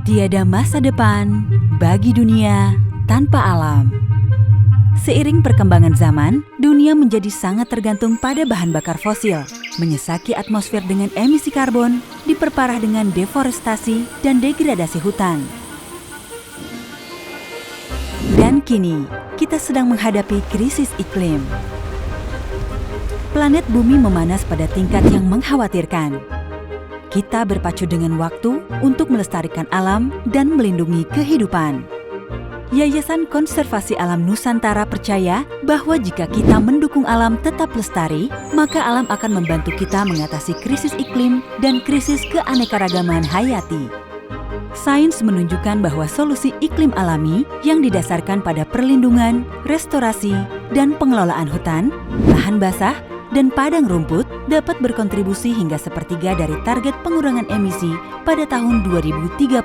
Tiada masa depan bagi dunia tanpa alam. Seiring perkembangan zaman, dunia menjadi sangat tergantung pada bahan bakar fosil, menyesaki atmosfer dengan emisi karbon, diperparah dengan deforestasi dan degradasi hutan. Dan kini, kita sedang menghadapi krisis iklim. Planet bumi memanas pada tingkat yang mengkhawatirkan. Kita berpacu dengan waktu untuk melestarikan alam dan melindungi kehidupan. Yayasan Konservasi Alam Nusantara percaya bahwa jika kita mendukung alam tetap lestari, maka alam akan membantu kita mengatasi krisis iklim dan krisis keanekaragaman hayati. Sains menunjukkan bahwa solusi iklim alami yang didasarkan pada perlindungan, restorasi, dan pengelolaan hutan, lahan basah, dan padang rumput dapat berkontribusi hingga sepertiga dari target pengurangan emisi pada tahun 2030.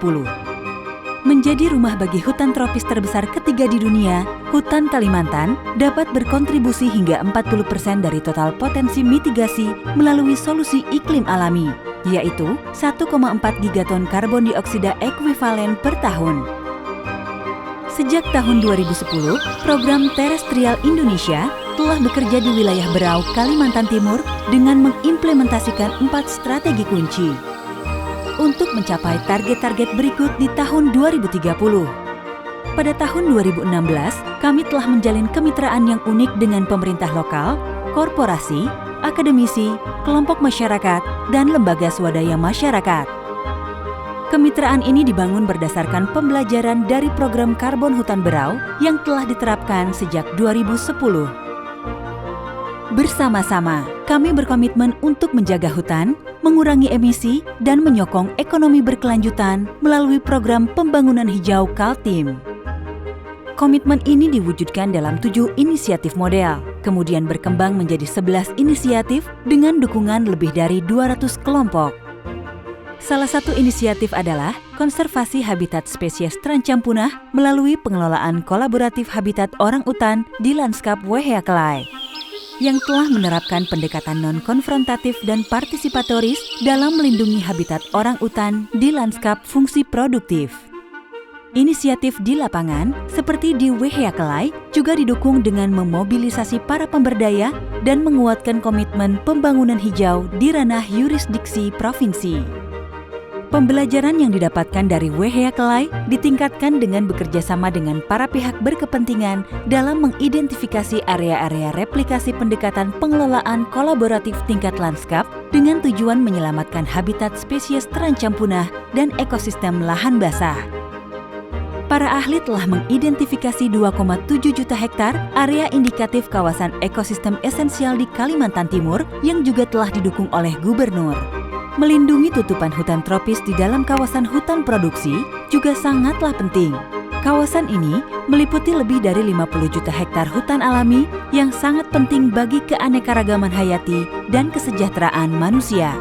Menjadi rumah bagi hutan tropis terbesar ketiga di dunia, hutan Kalimantan dapat berkontribusi hingga 40% dari total potensi mitigasi melalui solusi iklim alami, yaitu 1,4 gigaton karbon dioksida ekuivalen per tahun. Sejak tahun 2010, program Terestrial Indonesia telah bekerja di wilayah Berau, Kalimantan Timur dengan mengimplementasikan 4 strategi kunci untuk mencapai target-target berikut di tahun 2030. Pada tahun 2016, kami telah menjalin kemitraan yang unik dengan pemerintah lokal, korporasi, akademisi, kelompok masyarakat, dan lembaga swadaya masyarakat. Kemitraan ini dibangun berdasarkan pembelajaran dari program Karbon Hutan Berau yang telah diterapkan sejak 2010. Bersama-sama, kami berkomitmen untuk menjaga hutan, mengurangi emisi, dan menyokong ekonomi berkelanjutan melalui program pembangunan hijau Kaltim. Komitmen ini diwujudkan dalam 7 inisiatif model, kemudian berkembang menjadi 11 inisiatif dengan dukungan lebih dari 200 kelompok. Salah satu inisiatif adalah konservasi habitat spesies terancam punah melalui pengelolaan kolaboratif habitat orang-utan di Lanskap Weheakelai, yang telah menerapkan pendekatan non-konfrontatif dan partisipatoris dalam melindungi habitat orang-utan di lanskap fungsi produktif. Inisiatif di lapangan, seperti di Weheakelai, juga didukung dengan memobilisasi para pemberdaya dan menguatkan komitmen pembangunan hijau di ranah yurisdiksi provinsi. Pembelajaran yang didapatkan dari Weheakelai ditingkatkan dengan bekerja sama dengan para pihak berkepentingan dalam mengidentifikasi area-area replikasi pendekatan pengelolaan kolaboratif tingkat lanskap dengan tujuan menyelamatkan habitat spesies terancam punah dan ekosistem lahan basah. Para ahli telah mengidentifikasi 2,7 juta hektar area indikatif kawasan ekosistem esensial di Kalimantan Timur yang juga telah didukung oleh Gubernur. Melindungi tutupan hutan tropis di dalam kawasan hutan produksi juga sangatlah penting. Kawasan ini meliputi lebih dari 50 juta hektar hutan alami yang sangat penting bagi keanekaragaman hayati dan kesejahteraan manusia.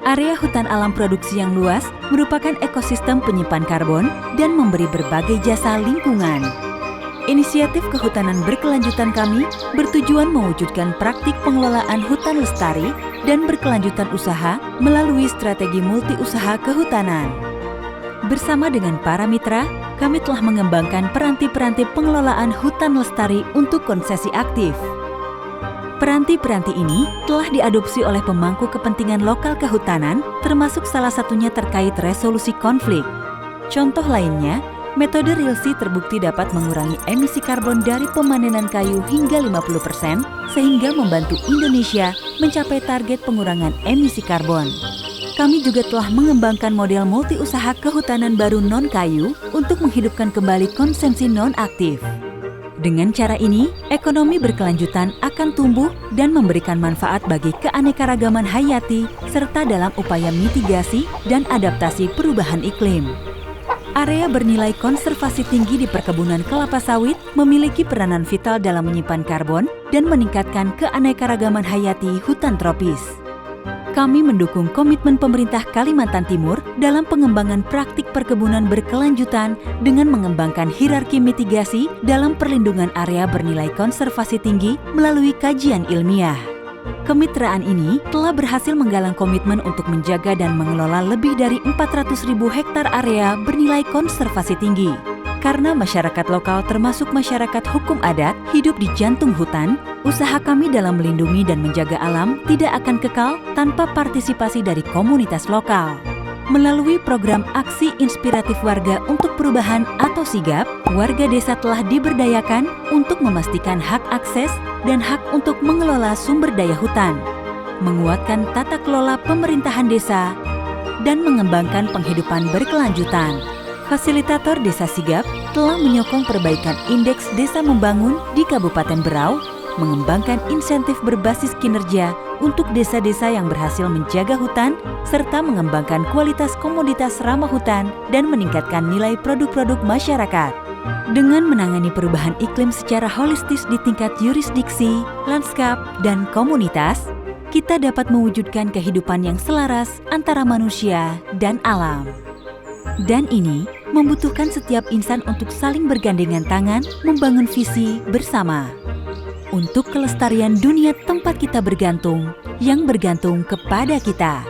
Area hutan alam produksi yang luas merupakan ekosistem penyimpan karbon dan memberi berbagai jasa lingkungan. Inisiatif kehutanan berkelanjutan kami bertujuan mewujudkan praktik pengelolaan hutan lestari dan berkelanjutan usaha melalui strategi multi-usaha kehutanan. Bersama dengan para mitra, kami telah mengembangkan peranti-peranti pengelolaan hutan lestari untuk konsesi aktif. Peranti-peranti ini telah diadopsi oleh pemangku kepentingan lokal kehutanan, termasuk salah satunya terkait resolusi konflik. Contoh lainnya, metode Rilsi terbukti dapat mengurangi emisi karbon dari pemanenan kayu hingga 50%, sehingga membantu Indonesia mencapai target pengurangan emisi karbon. Kami juga telah mengembangkan model multi-usaha kehutanan baru non-kayu untuk menghidupkan kembali konsumsi non-aktif. Dengan cara ini, ekonomi berkelanjutan akan tumbuh dan memberikan manfaat bagi keanekaragaman hayati serta dalam upaya mitigasi dan adaptasi perubahan iklim. Area bernilai konservasi tinggi di perkebunan kelapa sawit memiliki peranan vital dalam menyimpan karbon dan meningkatkan keanekaragaman hayati hutan tropis. Kami mendukung komitmen pemerintah Kalimantan Timur dalam pengembangan praktik perkebunan berkelanjutan dengan mengembangkan hierarki mitigasi dalam perlindungan area bernilai konservasi tinggi melalui kajian ilmiah. Kemitraan ini telah berhasil menggalang komitmen untuk menjaga dan mengelola lebih dari 400.000 hektar area bernilai konservasi tinggi. Karena masyarakat lokal termasuk masyarakat hukum adat hidup di jantung hutan, usaha kami dalam melindungi dan menjaga alam tidak akan kekal tanpa partisipasi dari komunitas lokal. Melalui program Aksi Inspiratif Warga untuk Perubahan atau SIGAP, warga desa telah diberdayakan untuk memastikan hak akses dan hak untuk mengelola sumber daya hutan, menguatkan tata kelola pemerintahan desa, dan mengembangkan penghidupan berkelanjutan. Fasilitator Desa Sigap telah menyokong perbaikan indeks desa membangun di Kabupaten Berau, mengembangkan insentif berbasis kinerja untuk desa-desa yang berhasil menjaga hutan, serta mengembangkan kualitas komoditas ramah hutan dan meningkatkan nilai produk-produk masyarakat. Dengan menangani perubahan iklim secara holistis di tingkat yurisdiksi, lanskap, dan komunitas, kita dapat mewujudkan kehidupan yang selaras antara manusia dan alam. Dan ini membutuhkan setiap insan untuk saling bergandengan tangan membangun visi bersama. Untuk kelestarian dunia tempat kita bergantung, yang bergantung kepada kita.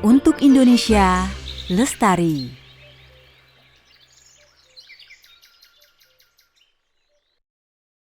Untuk Indonesia, lestari.